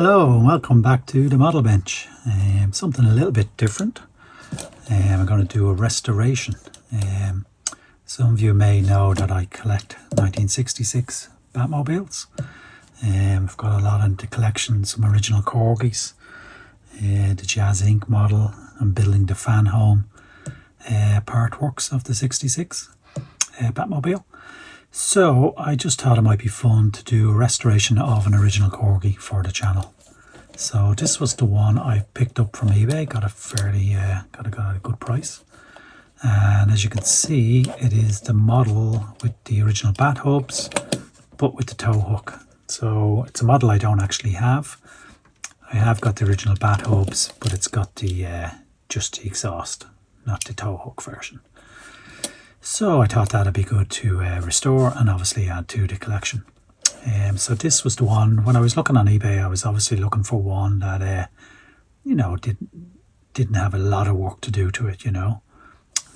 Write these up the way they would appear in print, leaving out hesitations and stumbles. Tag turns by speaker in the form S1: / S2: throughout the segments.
S1: Hello and welcome back to the model bench. Something a little bit different. I'm going to do a restoration. Some of you may know that I collect 1966 Batmobiles. I've got a lot in the collection, some original Corgis, the Jazz Inc. model. I'm building the fan home part works of the 66 Batmobile. So I just thought it might be fun to do a restoration of an original Corgi for the channel. So this was the one I picked up from eBay, got a fairly got a good price. And as you can see, it is the model with the original bat hubs, but with the tow hook. So it's a model I don't actually have. I have got the original bat hubs, but it's got the just the exhaust, not the tow hook version. So I thought that'd be good to restore and obviously add to the collection. So this was the one, when I was looking on eBay, I was obviously looking for one that, you know, didn't have a lot of work to do to it, you know.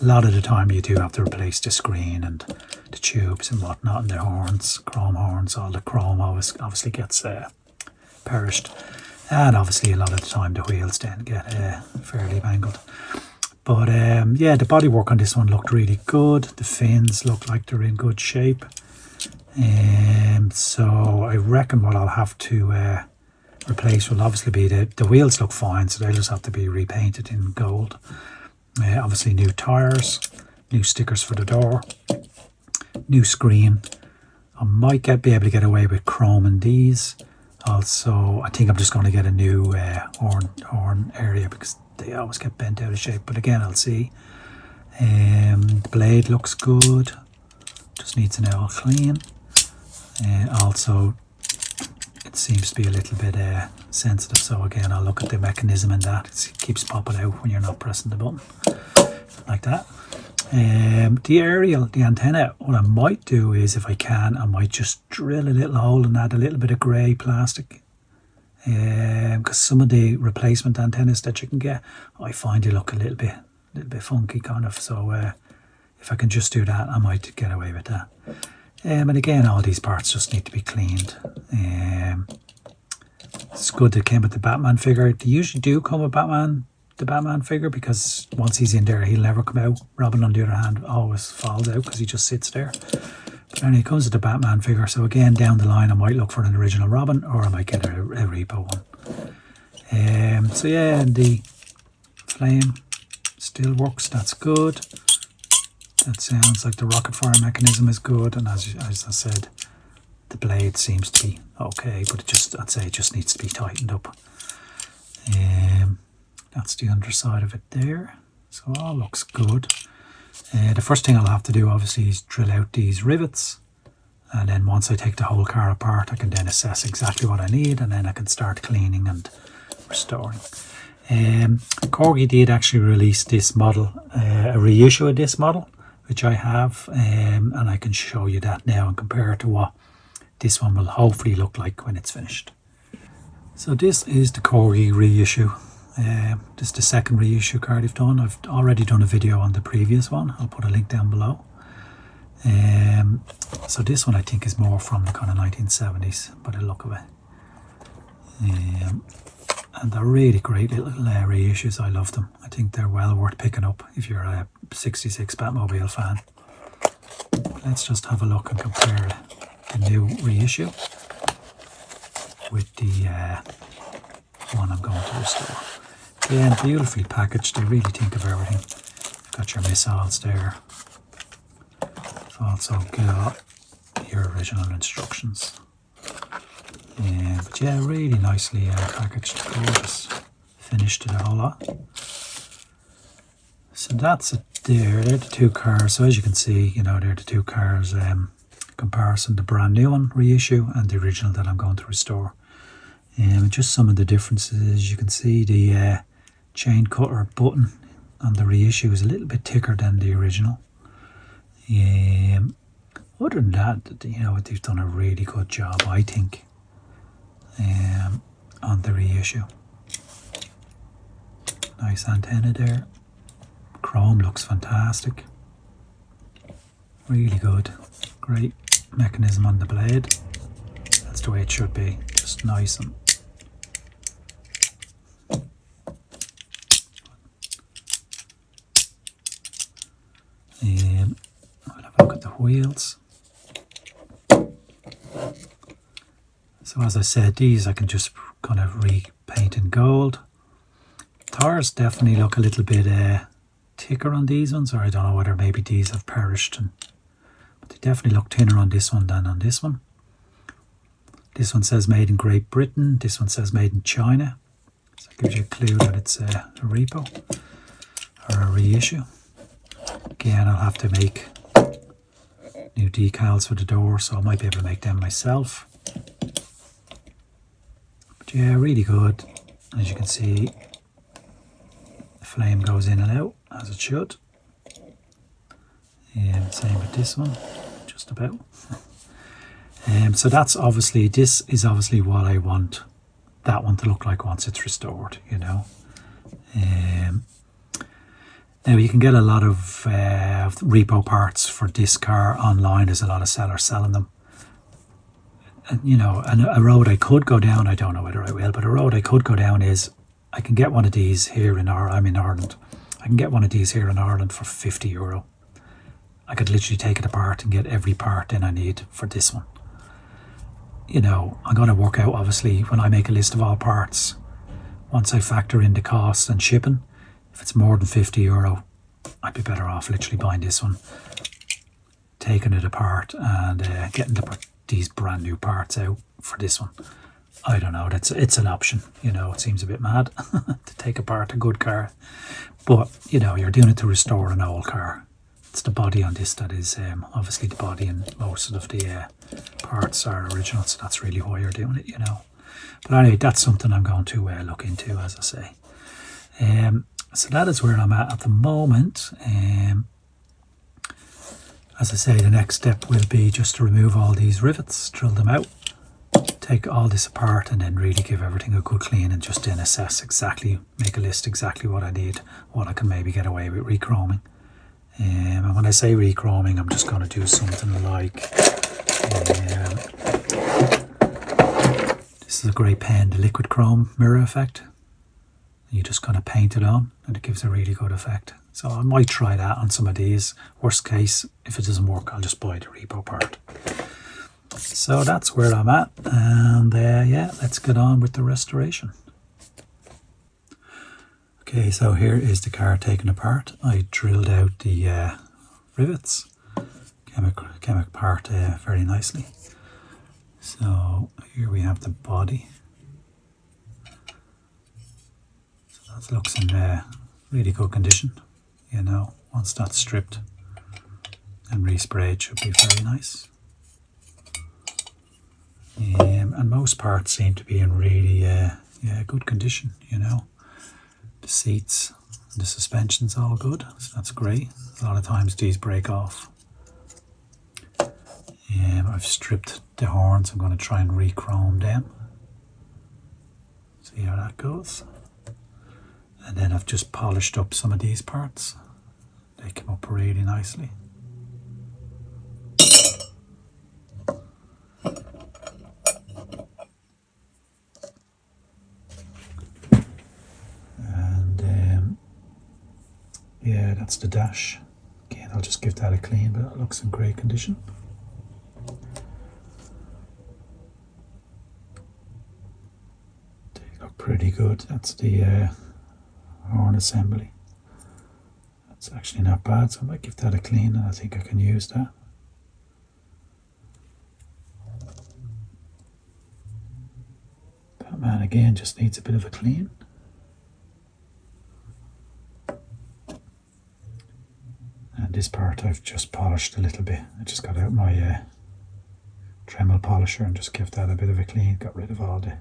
S1: A lot of the time you do have to replace the screen and the tubes and whatnot, and the horns, chrome horns, all the chrome obviously gets perished. And obviously a lot of the time the wheels then get fairly mangled. But yeah, the bodywork on this one looked really good. The fins look like they're in good shape. So I reckon what I'll have to replace will obviously be the wheels look fine, so they'll just have to be repainted in gold. Obviously new tyres, new stickers for the door, new screen. I might be able to get away with chrome in these. Also, I think I'm just going to get a new horn area because they always get bent out of shape, but again I'll see. The blade looks good, just needs an oil clean. Also it seems to be a little bit sensitive, so again I'll look at the mechanism in that. It keeps popping out when you're not pressing the button like that. The aerial, the antenna, what I might do is, if I can, I might just drill a little hole and add a little bit of grey plastic. Because some of the replacement antennas that you can get, I find they look a little bit funky kind of. So if I can just do that, I might get away with that. And again, all these parts just need to be cleaned. It's good they came with the Batman figure. They usually do come with the Batman figure, because once he's in there, he'll never come out. Robin, on the other hand, always falls out because he just sits there. But anyway, it comes with the Batman figure. So again, down the line, I might look for an original Robin, or I might get a repo one. So yeah, and the flame still works. That's good. That sounds like the rocket fire mechanism is good. And as I said, the blade seems to be okay, but I'd say it just needs to be tightened up. That's the underside of it there. So all looks good. The first thing I'll have to do obviously is drill out these rivets, and then once I take the whole car apart, I can then assess exactly what I need, and then I can start cleaning and restoring. Corgi did actually release this model, a reissue of this model, which I have, and I can show you that now and compare it to what this one will hopefully look like when it's finished. So this is the Corgi reissue. This is the second reissue card I've done. I've already done a video on the previous one. I'll put a link down below. So this one I think is more from the kind of 1970s by the look of it. And they're really great little reissues. I love them. I think they're well worth picking up if you're a 66 Batmobile fan. Let's just have a look and compare the new reissue with the one I'm going to restore. Again, beautifully packaged. They really think of everything. You've got your missiles there. You've also got your original instructions. But yeah, really nicely packaged. Gorgeous finish to the whole lot. So that's it there. They're the two cars. So as you can see, you know, they're the two cars. Comparison, the brand new one, reissue, and the original that I'm going to restore. Just some of the differences. You can see the chain cutter button on the reissue is a little bit thicker than the original. Other than that, you know, they've done a really good job, I think, on the reissue. Nice antenna there. Chrome looks fantastic. Really good. Great mechanism on the blade. That's the way it should be. Just nice and We'll have a look at the wheels. So as I said, these I can just kind of repaint in gold. Tires definitely look a little bit thicker on these ones, or I don't know whether maybe these have perished, but they definitely look thinner on this one than on this one. This one says made in Great Britain, this one says made in China, so it gives you a clue that it's a repo or a reissue. Again, I'll have to make new decals for the door, so I might be able to make them myself. But yeah, really good. As you can see, the flame goes in and out as it should. Same with this one, just about. So that's obviously, this is obviously what I want that one to look like once it's restored, you know. Now you can get a lot of repo parts for this car online. There's a lot of sellers selling them. And, you know, a road I could go down, I don't know whether I will, but a road I could go down is I can get one of these here in Ireland. I'm in Ireland. I can get one of these here in Ireland for €50. I could literally take it apart and get every part in I need for this one. You know, I'm going to work out, obviously, when I make a list of all parts, once I factor in the cost and shipping, if it's more than €50, I'd be better off literally buying this one, taking it apart and getting these brand new parts out for this one. I don't know, it's an option, you know. It seems a bit mad to take apart a good car, but, you know, you're doing it to restore an old car. It's the body on this that is obviously the body, and most of the parts are original, so that's really why you're doing it, you know. But anyway, that's something I'm going to look into, as I say. So that is where I'm at the moment. As I say, the next step will be just to remove all these rivets, drill them out, take all this apart, and then really give everything a good clean, and just then assess exactly, make a list exactly what I need, what I can maybe get away with rechroming. And when I say rechroming, I'm just going to do something like, this is a great pen, the liquid chrome mirror effect. You just kind of paint it on and it gives a really good effect. So I might try that on some of these. Worst case, if it doesn't work, I'll just buy the repo part. So that's where I'm at, and yeah, let's get on with the restoration. Okay, so here is the car taken apart. I drilled out the rivets, came apart very nicely. So here we have the body. So that looks in really good condition, you know. Once that's stripped and resprayed, should be very nice. And most parts seem to be in really good condition, you know. The seats, the suspension's all good, so that's great. A lot of times these break off. I've stripped the horns. I'm going to try and re-chrome them. See how that goes. And then I've just polished up some of these parts. They came up really nicely. Yeah, that's the dash. Again, I'll just give that a clean, but it looks in great condition. They look pretty good. That's the horn assembly. That's actually not bad, so I might give that a clean, and I think I can use that. Batman again just needs a bit of a clean. This part I've just polished a little bit. I just got out my Dremel polisher and just give that a bit of a clean. Got rid of all the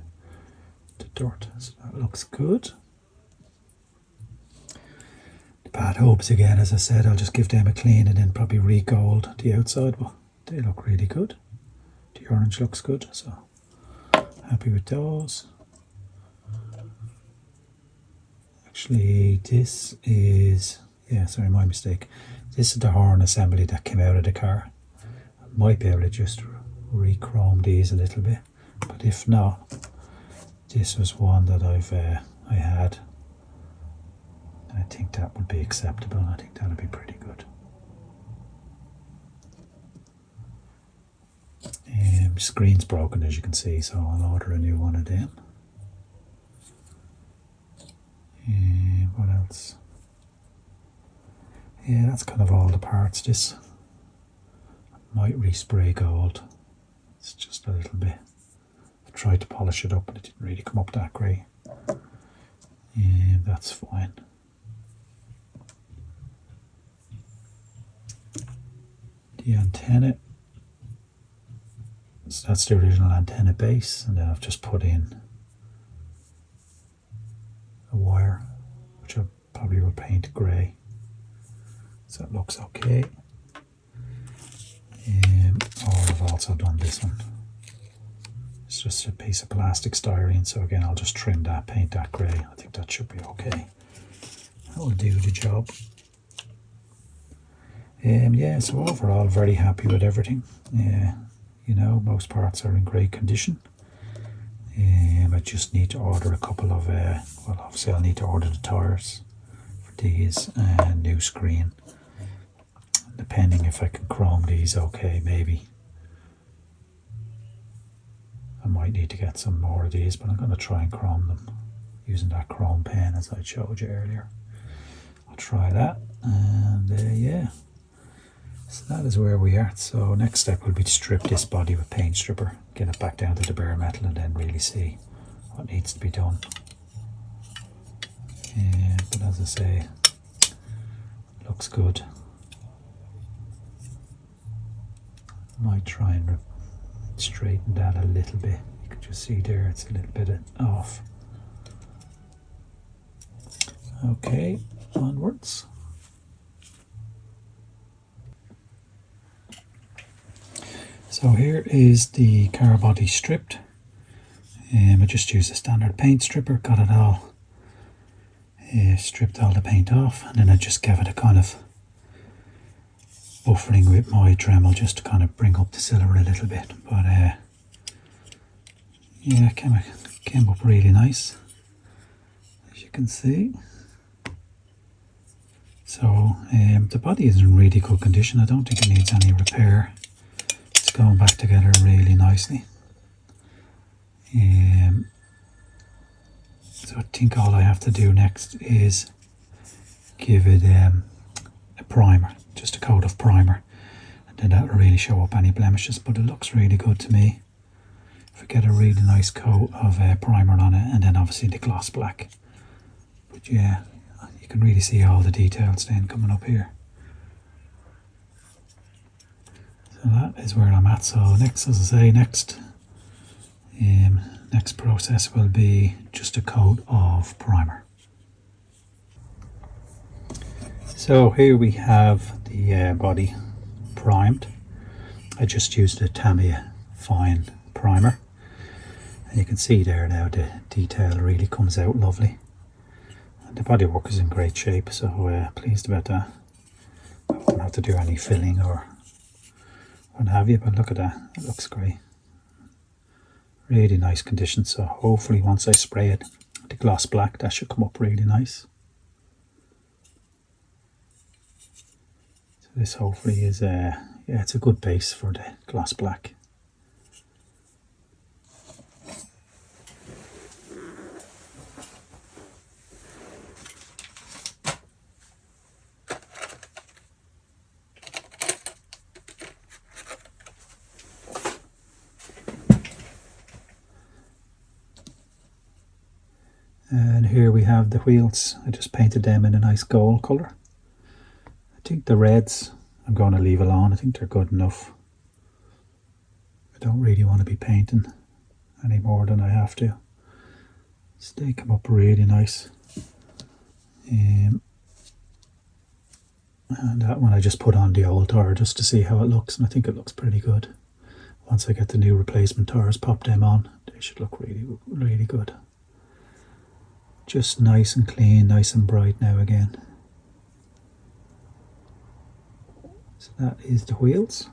S1: dirt. So that looks good. The pad hopes again, as I said, I'll just give them a clean and then probably re-gold the outside. But they look really good. The orange looks good, so happy with those. Actually, this is, yeah, sorry, my mistake. This is the horn assembly that came out of the car. I might be able to just re-chrome these a little bit, but if not, this was one that I had. I think that would be acceptable. I think that would be pretty good. Screen's broken, as you can see, so I'll order a new one of them. What else? Yeah, that's kind of all the parts. This might respray gold. It's just a little bit. I tried to polish it up, but it didn't really come up that great. Yeah, that's fine. The antenna. So that's the original antenna base, and then I've just put in a wire, which I probably will paint grey. So it looks okay. I've also done this one. It's just a piece of plastic styrene, so again I'll just trim that, paint that grey. I think that should be okay. That will do the job. Yeah, so overall very happy with everything. You know, most parts are in great condition. I just need to order a couple of, well obviously I'll need to order the tyres for these and new screen. Depending if I can chrome these okay, maybe. I might need to get some more of these, but I'm going to try and chrome them using that chrome pen as I showed you earlier. I'll try that, and yeah. So that is where we are. So next step will be to strip this body with paint stripper, get it back down to the bare metal, and then really see what needs to be done. But as I say, looks good. Might try and straighten that a little bit. You can just see there it's a little bit off. Okay, onwards. So here is the car body stripped. I just used a standard paint stripper, got it all, stripped all the paint off, and then I just gave it a kind of buffering with my Dremel just to kind of bring up the silver a little bit. But yeah, it came up really nice, as you can see. So the body is in really good condition. I don't think it needs any repair. It's going back together really nicely. So I think all I have to do next is give it a primer, just a coat of primer, and then that will really show up any blemishes. But it looks really good to me. If I get a really nice coat of primer on it, and then obviously the gloss black. But yeah, you can really see all the details then coming up here. So that is where I'm at. So next, as I say, next process will be just a coat of primer. So here we have the body primed. I just used a Tamiya fine primer, and you can see there now the detail really comes out lovely. And the bodywork is in great shape, so pleased about that. I won't have to do any filling or what have you, but look at that, it looks great. Really nice condition, so hopefully once I spray it with the gloss black, that should come up really nice. So this hopefully is yeah, it's a good base for the gloss black. And here we have the wheels. I just painted them in a nice gold colour. I think the reds I'm going to leave alone. I think they're good enough. I don't really want to be painting any more than I have to. So they come up really nice. And that one I just put on the old tire just to see how it looks, and I think it looks pretty good. Once I get the new replacement tires, pop them on, they should look really, really good. Just nice and clean, nice and bright now again. So that is the wheels.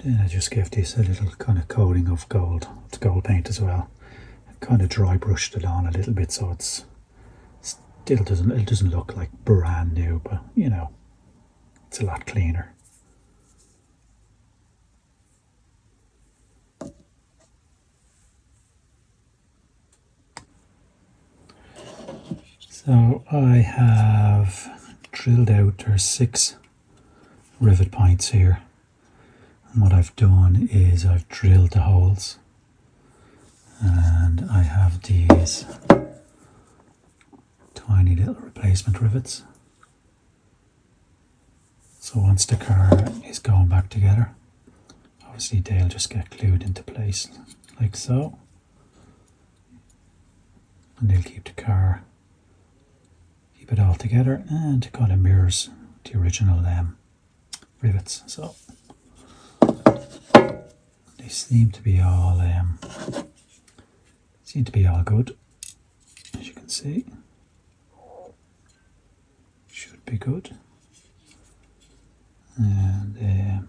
S1: Then I just gave this a little kind of coating of gold. It's gold paint as well. I kind of dry brushed it on a little bit so it doesn't look like brand new, but you know, it's a lot cleaner. So I have drilled out, there's 6 rivet points here, and what I've done is I've drilled the holes, and I have these tiny little replacement rivets. So once the car is going back together, obviously they'll just get glued into place like so, and they'll keep it all together, and it kind of mirrors the original rivets. So they seem to be all good, as you can see. Should be good. And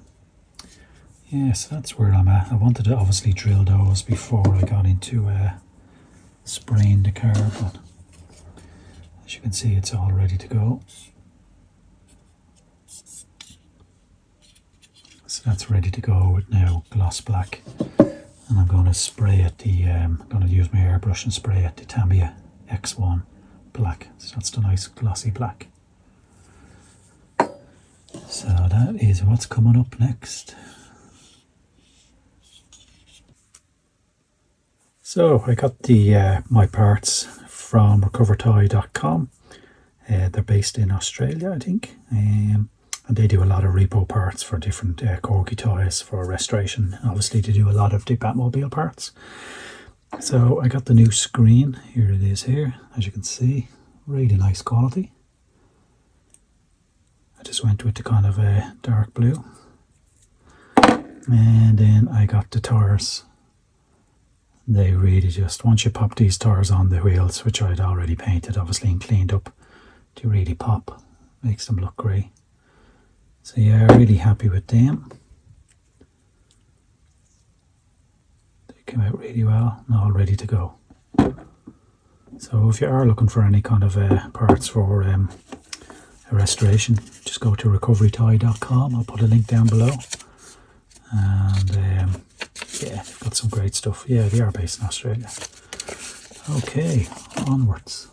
S1: yeah, so that's where I'm at. I wanted to obviously drill those before I got into spraying the car, but as you can see, it's all ready to go. So that's ready to go with now gloss black, and I'm going to spray it I'm going to use my airbrush and spray it the Tamiya X1 black. So that's the nice glossy black. So that is what's coming up next. So I got the my parts from recovertoy.com. They're based in Australia, I think, and they do a lot of repo parts for different Corgi toys for restoration. Obviously they do a lot of the Batmobile parts. So I got the new screen, here it is here, as you can see, really nice quality. I just went with the kind of a dark blue, and then I got the tires. They really just, once you pop these tires on the wheels, which I'd already painted obviously and cleaned up, they really pop, makes them look great. So yeah, really happy with them. They came out really well and all ready to go. So if you are looking for any kind of parts for a restoration, just go to recoverytoy.com. I'll put a link down below. And yeah, they've got some great stuff. Yeah, they are based in Australia. Okay, onwards.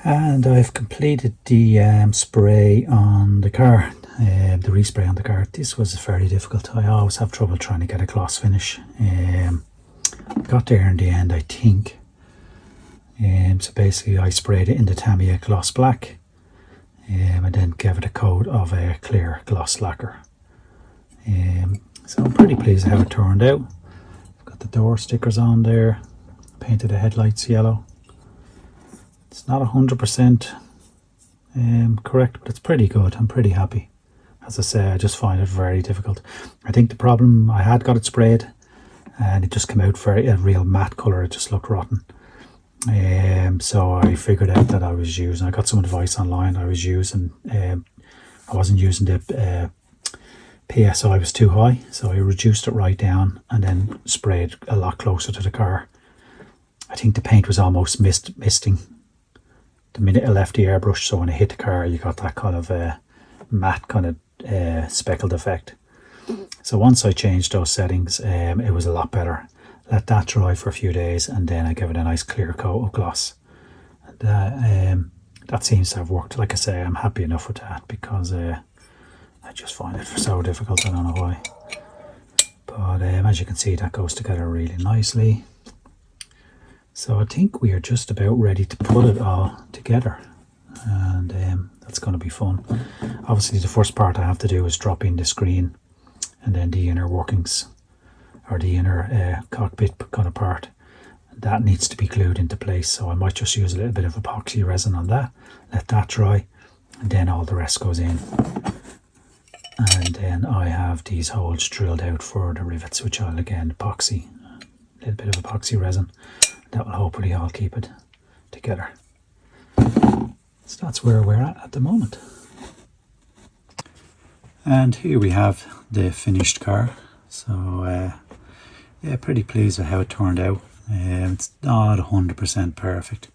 S1: And I've completed the spray on the car, the respray on the car. This was very difficult. I always have trouble trying to get a gloss finish. Got there in the end, I think. So basically I sprayed it in the Tamiya gloss black, and then gave it a coat of a clear gloss lacquer. So I'm pretty pleased how it turned out. I've got the door stickers on there, painted the headlights yellow. It's not 100% correct, but it's pretty good. I'm pretty happy. As I say, I just find it very difficult. I think the problem, I had got it sprayed and it just came out very a real matte colour. It just looked rotten. So I figured out that I got some advice online. I wasn't using the PSI was too high, so I reduced it right down and then sprayed a lot closer to the car. I think the paint was almost misting the minute I left the airbrush, so when I hit the car you got that kind of matte kind of speckled effect. So once I changed those settings, it was a lot better. Let that dry for a few days and then I give it a nice clear coat of gloss. And that seems to have worked. Like I say, I'm happy enough with that because I just find it so difficult. I don't know why. But as you can see, that goes together really nicely. So I think we are just about ready to put it all together, and that's going to be fun. Obviously the first part I have to do is drop in the screen and then the inner workings, or the inner cockpit kind of part. That needs to be glued into place, so I might just use a little bit of epoxy resin on that, let that dry, and then all the rest goes in. And then I have these holes drilled out for the rivets, which I'll again epoxy, a little bit of epoxy resin. That will hopefully all keep it together. So that's where we're at the moment. And here we have the finished car. So yeah, pretty pleased with how it turned out. It's not 100% perfect.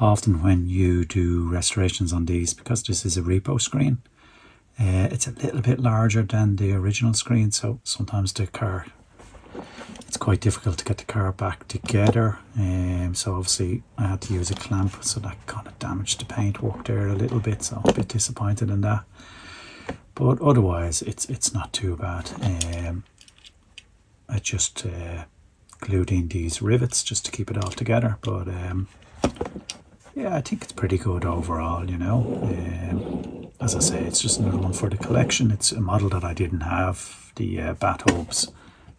S1: Often when you do restorations on these, because this is a repo screen, it's a little bit larger than the original screen, so sometimes the car, it's quite difficult to get the car back together. So obviously I had to use a clamp, so that kind of damaged the paintwork there a little bit, so I'm a bit disappointed in that. But otherwise it's not too bad. I just glued in these rivets just to keep it all together, but yeah, I think it's pretty good overall, you know. As I say, it's just another one for the collection. It's a model that I didn't have, the Batmobile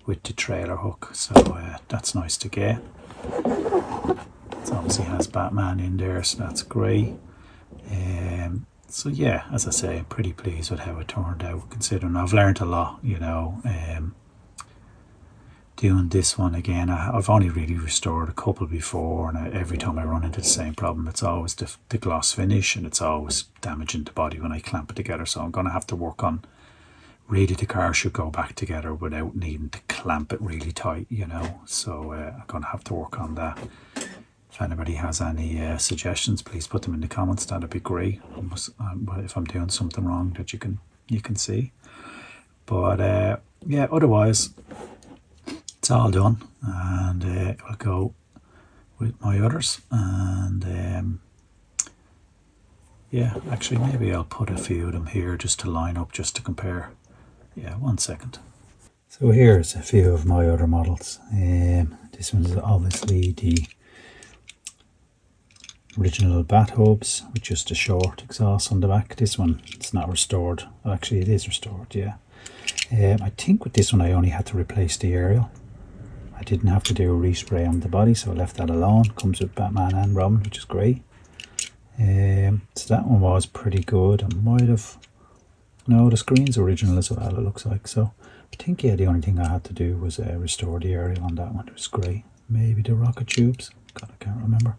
S1: with the trailer hook, so that's nice to get. It obviously has Batman in there, so that's great. So yeah, as I say, pretty pleased with how it turned out, considering I've learned a lot, you know. Doing this one again, I've only really restored a couple before, and every time I run into the same problem, it's always the gloss finish, and it's always damaging the body when I clamp it together. So I'm going to have to work on, really the car should go back together without needing to clamp it really tight, you know. So I'm going to have to work on that. If anybody has any suggestions, please put them in the comments. That'd be great. If I'm doing something wrong that you can see. But yeah, otherwise it's all done, and I'll go with my others. And yeah, actually maybe I'll put a few of them here just to line up, just to compare. Yeah, 1 second. So here's a few of my other models. This one's obviously the original Batmobile with just a short exhaust on the back. This one, it's not restored. Actually, it is restored, yeah. I think with this one I only had to replace the aerial. I didn't have to do a respray on the body, so I left that alone. Comes with Batman and Robin, which is great. So that one was pretty good. I might have... No, the screen's original as well, it looks like. So I think, yeah, the only thing I had to do was restore the aerial on that one. It was great. Maybe the rocket tubes. God, I can't remember.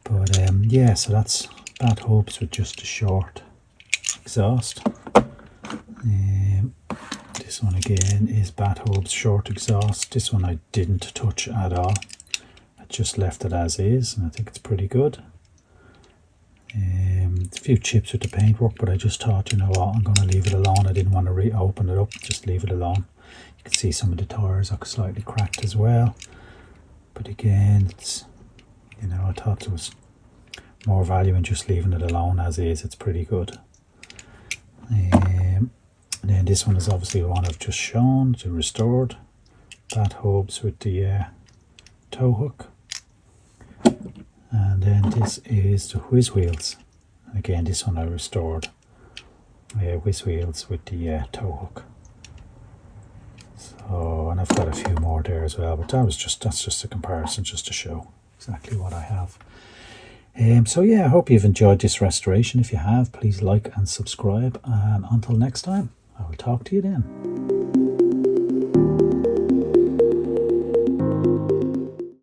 S1: But yeah, so that's Batmobile with just a short exhaust. This one again is Batmobile short exhaust. This one I didn't touch at all. I just left it as is, and I think it's pretty good. A few chips with the paintwork, but I just thought, you know what, I'm going to leave it alone. I didn't want to reopen it up, just leave it alone. You can see some of the tires are slightly cracked as well. But again, it's, you know, I thought there was more value in just leaving it alone as is. It's pretty good. And then this one is obviously the one I've just shown, the restored Batmobile with the tow hook. And then this is the whiz wheels. And again, this one I restored. Whiz wheels with the tow hook. So, and I've got a few more there as well, but that's just a comparison, just to show exactly what I have. So yeah, I hope you've enjoyed this restoration. If you have, please like and subscribe, and until next time, I will talk to you then.